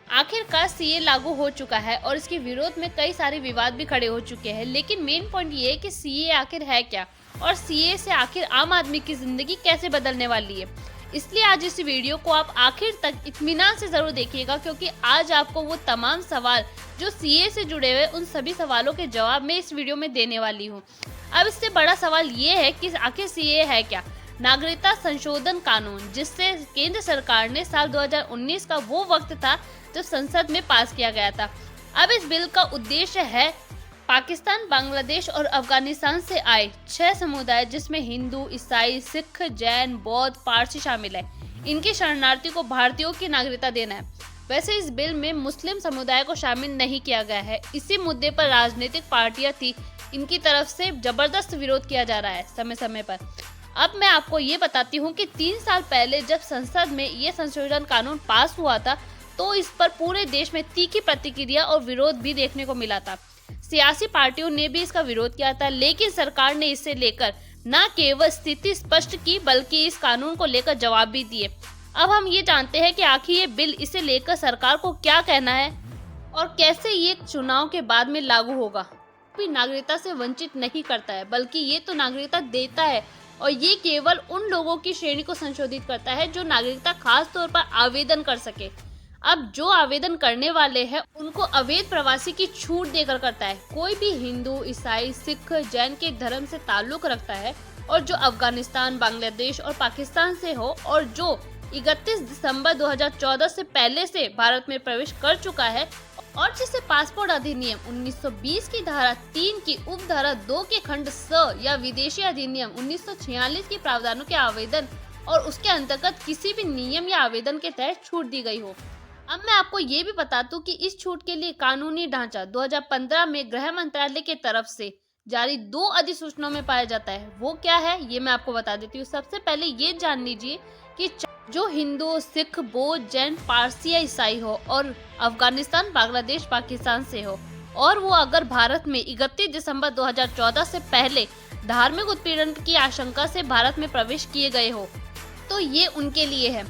आखिरकार सीए लागू हो चुका है और इसके विरोध में कई सारे विवाद भी खड़े हो चुके हैं, लेकिन मेन पॉइंट ये है कि सीए आखिर है क्या और सीए से आखिर आम आदमी की जिंदगी कैसे बदलने वाली है। इसलिए आज इस वीडियो को आप आखिर तक इत्मीनान से जरूर देखिएगा, क्योंकि आज आपको वो तमाम सवाल जो सीए से जुड़े हुए उन सभी सवालों के जवाब मैं इस वीडियो में देने वाली हूँ। अब इससे बड़ा सवाल ये है कि आखिर सीए है क्या। नागरिकता संशोधन कानून, जिससे केंद्र सरकार ने साल 2019 का वो वक्त था जब संसद में पास किया गया था। अब इस बिल का उद्देश्य है पाकिस्तान, बांग्लादेश और अफगानिस्तान से आए 6 समुदाय, जिसमें हिंदू, ईसाई, सिख, जैन, बौद्ध, पारसी शामिल है, इनके शरणार्थियों को भारतीयों की नागरिकता देना है। वैसे इस बिल में मुस्लिम समुदाय को शामिल नहीं किया गया है। इसी मुद्दे पर राजनीतिक पार्टियां थी, इनकी तरफ से जबरदस्त विरोध किया जा रहा है समय समय पर। अब मैं आपको ये बताती हूँ कि 3 साल पहले जब संसद में ये संशोधन कानून पास हुआ था, तो इस पर पूरे देश में तीखी प्रतिक्रिया और विरोध भी देखने को मिला था। सियासी पार्टियों ने भी इसका विरोध किया था, लेकिन सरकार ने इसे लेकर न केवल स्थिति स्पष्ट की बल्कि इस कानून को लेकर जवाब भी दिए। अब हम ये जानते हैं कि आखिर ये बिल इसे लेकर सरकार को क्या कहना है और कैसे ये चुनाव के बाद में लागू होगा। भी नागरिकता से वंचित नहीं करता है, बल्कि ये तो नागरिकता देता है, और ये केवल उन लोगों की श्रेणी को संशोधित करता है जो नागरिकता खास तौर पर आवेदन कर सके। अब जो आवेदन करने वाले हैं उनको अवैध प्रवासी की छूट देकर करता है। कोई भी हिंदू, ईसाई, सिख, जैन के धर्म से ताल्लुक रखता है और जो अफगानिस्तान, बांग्लादेश और पाकिस्तान से हो और जो 31 दिसंबर 2014 से पहले से भारत में प्रवेश कर चुका है और जिसे पासपोर्ट अधिनियम 1920 की धारा 3 की उपधारा 2 के खंड स या विदेशी अधिनियम 1946 के प्रावधानों के आवेदन और उसके अंतर्गत किसी भी नियम या आवेदन के तहत छूट दी गई हो। अब मैं आपको ये भी बता दूं कि इस छूट के लिए कानूनी ढांचा 2015 में गृह मंत्रालय की तरफ से जारी 2 अधिसूचनाओं में पाया जाता है। वो क्या है ये मैं आपको बता देती हूँ। सबसे पहले ये जान लीजिए कि जो हिंदू, सिख, बौद्ध, जैन, पारसी या ईसाई हो और अफगानिस्तान, बांग्लादेश, पाकिस्तान से हो और वो अगर भारत में 31 दिसंबर 2014 से पहले धार्मिक उत्पीड़न की आशंका से भारत में प्रवेश किए गए हो, तो ये उनके लिए है।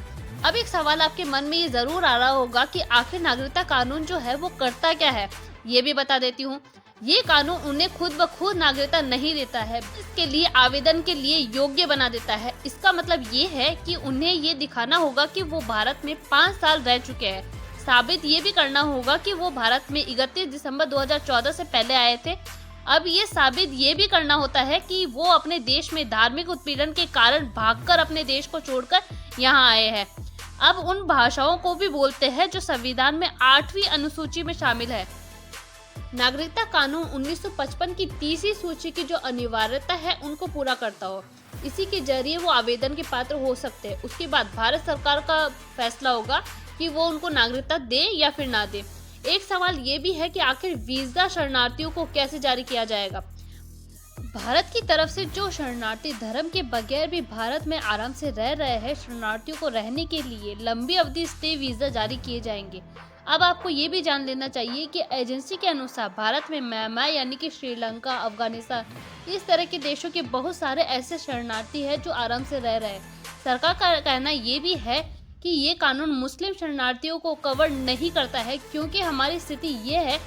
अब एक सवाल आपके मन में ये जरूर आ रहा होगा कि आखिर नागरिकता कानून जो है वो करता क्या है। ये भी बता देती हूँ। ये कानून उन्हें खुद ब खुद नागरिकता नहीं देता है, इसके लिए आवेदन के लिए योग्य बना देता है। इसका मतलब ये है कि उन्हें ये दिखाना होगा कि वो भारत में 5 साल रह चुके हैं। साबित ये भी करना होगा कि वो भारत में 31 दिसंबर 2014 से पहले आए थे। अब ये साबित ये भी करना होता है कि वो अपने देश में धार्मिक उत्पीड़न के कारण भागकर अपने देश को छोड़कर यहाँ आए हैं। अब उन भाषाओं को भी बोलते हैं जो संविधान में 8वीं अनुसूची में शामिल है। नागरिकता कानून 1955 की 30वीं सूची की जो अनिवार्यता है उनको पूरा करता हो। इसी के जरिए वो आवेदन के पात्र हो सकते हैं। उसके बाद भारत सरकार का फैसला होगा कि वो उनको नागरिकता दे या फिर ना दे। एक सवाल ये भी है कि आखिर वीजा शरणार्थियों को कैसे जारी किया जाएगा। भारत की तरफ से जो शरणार्थी धर्म के बगैर भी भारत में आराम से रह रहे हैं, शरणार्थियों को रहने के लिए लंबी अवधि स्टे वीजा जारी किए जाएंगे। अब आपको ये भी जान लेना चाहिए कि एजेंसी के अनुसार भारत में म्यांमार यानी कि श्रीलंका, अफगानिस्तान, इस तरह के देशों के बहुत सारे ऐसे शरणार्थी हैं जो आराम से रह रहे हैं। सरकार का कहना ये भी है कि ये कानून मुस्लिम शरणार्थियों को कवर नहीं करता है, क्योंकि हमारी स्थिति ये है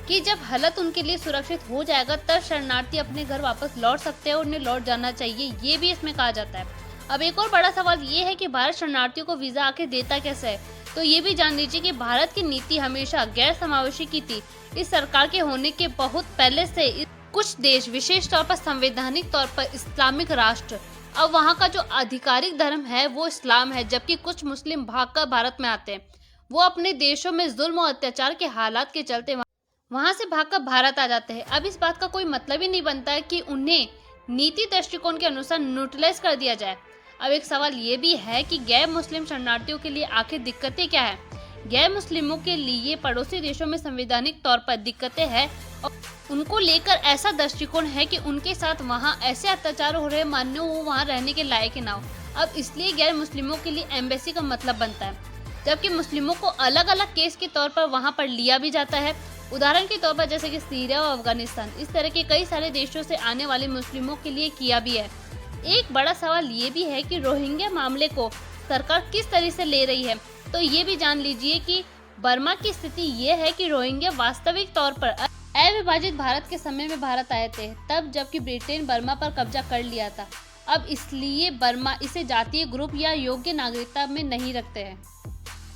कि जब हालत उनके लिए सुरक्षित हो जाएगा तब शरणार्थी अपने घर वापस लौट सकते हैं और उन्हें लौट जाना चाहिए, ये भी इसमें कहा जाता है। अब एक और बड़ा सवाल ये है कि भारत शरणार्थियों को वीजा आखिर देता कैसे है। तो ये भी जान लीजिए कि भारत की नीति हमेशा गैर समावेशी की थी। इस सरकार के होने के बहुत पहले से कुछ देश, विशेष तौर पर संवैधानिक तौर पर इस्लामिक राष्ट्र, अब वहाँ का जो आधिकारिक धर्म है वो इस्लाम है, जबकि कुछ मुस्लिम भागकर भारत में आते हैं। वो अपने देशों में जुल्म और अत्याचार के हालात के चलते वहां से भागकर भारत आ जाते हैं। अब इस बात का कोई मतलब ही नहीं बनता है कि उन्हें नीति दृष्टिकोण के अनुसार न्यूट्रलाइज कर दिया जाए। अब एक सवाल ये भी है कि गैर मुस्लिम शरणार्थियों के लिए आखिर दिक्कतें क्या है। गैर मुस्लिमों के लिए पड़ोसी देशों में संवैधानिक तौर पर दिक्कतें हैं और उनको लेकर ऐसा दृष्टिकोण है कि उनके साथ वहाँ ऐसे अत्याचार हो रहे, मानो वो वहाँ रहने के लायक ना हो। अब इसलिए गैर मुस्लिमों के लिए एम्बेसी का मतलब बनता है, जबकि मुस्लिमों को अलग अलग केस के तौर पर वहाँ पर लिया भी जाता है। उदाहरण के तौर पर जैसे कि सीरिया और अफगानिस्तान, इस तरह के कई सारे देशों से आने वाले मुस्लिमों के लिए किया भी है। एक बड़ा सवाल ये भी है कि रोहिंग्या मामले को सरकार किस तरह से ले रही है। तो ये भी जान लीजिए कि बर्मा की स्थिति ये है कि रोहिंग्या वास्तविक तौर पर अविभाजित भारत के समय में भारत आए थे, तब जबकि ब्रिटेन बर्मा पर कब्जा कर लिया था। अब इसलिए बर्मा इसे जातीय ग्रुप या योग्य नागरिकता में नहीं रखते हैं।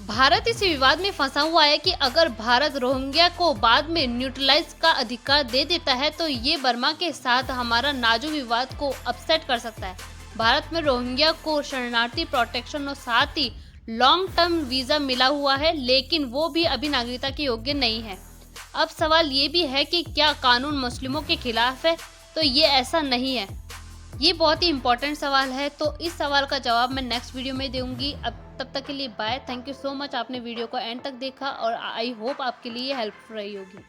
भारत इस विवाद में फंसा हुआ है कि अगर भारत रोहिंग्या को बाद में न्यूट्रलाइज का अधिकार दे देता है तो ये बर्मा के साथ हमारा नाजुक विवाद को अपसेट कर सकता है। भारत में रोहिंग्या को शरणार्थी प्रोटेक्शन और साथ ही लॉन्ग टर्म वीजा मिला हुआ है, लेकिन वो भी अभी नागरिकता के योग्य नहीं है। अब सवाल ये भी है कि क्या कानून मुस्लिमों के खिलाफ है? तो ये ऐसा नहीं है। ये बहुत ही इंपॉर्टेंट सवाल है, तो इस सवाल का जवाब मैं नेक्स्ट वीडियो में दूंगी। अब तब तक के लिए bye. Thank you so much, आपने वीडियो को एंड तक देखा और आई होप आपके लिए हेल्पफुल रही होगी।